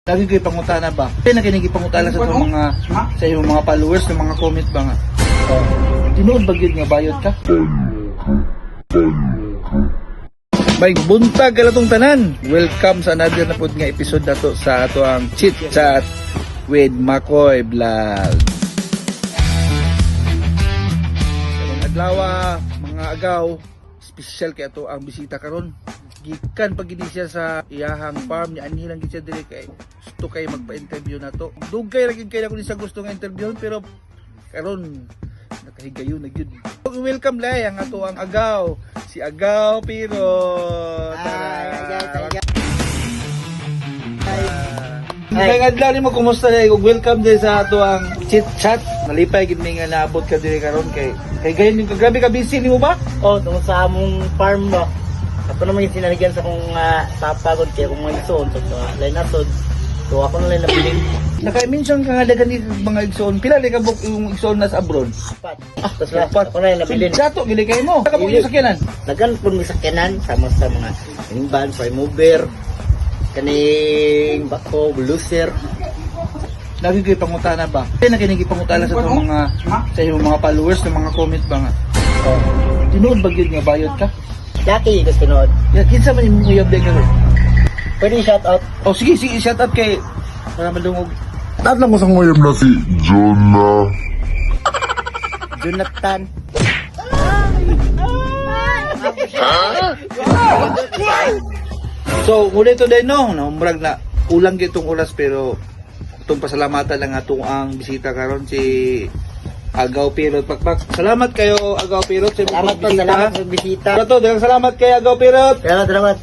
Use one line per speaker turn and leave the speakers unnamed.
Lagi kayo pangutana ba? Kaya na kinigipangutana sa mga sa iyong mga followers, sa mga comment ba nga? Tinuod ba yun nga bayot ka? May buntag kalatong tanan. Welcome sa another na pod nga episode na to sa ato ang Chit Chat with Makoy Vlog. Karong adlaw mga agaw, special kay ato ang bisita karon. Gikan pag siya sa iyahang farm ni anhilang gid siya diri kay gusto kay magpa-interview na to. Dugay ra gid kay ako ni sa gusto nga interview pero karon nakahigayon na gyud. Welcome lay ang ato ang agaw, si Agaw Pirot. Ay, adlaw ni mo kumusta day? Welcome din sa ato ang Chit Chat. Malipay gid mi nga naabot ka diri karon kay gayon ka grabe ka busy nimo ba?
Oh, tungkol sa among farm ba. Ako naman yung sinanigyan sa kong tapagod kaya kung mga igsoon so lain nasod. So ako na lang nabiling.
Naka-mention ka nga dagan ni mga igsoon. Pila ni ka buk yung igsoon nas abroad?
Apat. Tapos ako na lang nabiling.
Sato gili kay mo. Naka yung sakyanan.
Nagan po may sakyanan sama sa mga van, fire mover, kaning bako, bluser.
Lagi kayo pangutana ba? Kaya na kinigipangutana sa itong mga sa iyong mga followers, sa mga comment ba nga? Tinuod ba yun nga bayot ka?
Laki gusto nood.
Kinsa man yung uyab din nga?
Pwede shout out.
Oh sige, shout out kay para malungog.
Tatlong kusang mayam na si
Jonathan.
So, muli to din no, murag na kulang gyud tong oras pero itong pasalamatan lang atong ang bisita karon si Agaw Pirot Pakpak. Salamat kayo Agaw Pirot sa
Salamat po, salamat sa bisita.
Pero to, daghang salamat kay Agaw Pirot.
Salamat.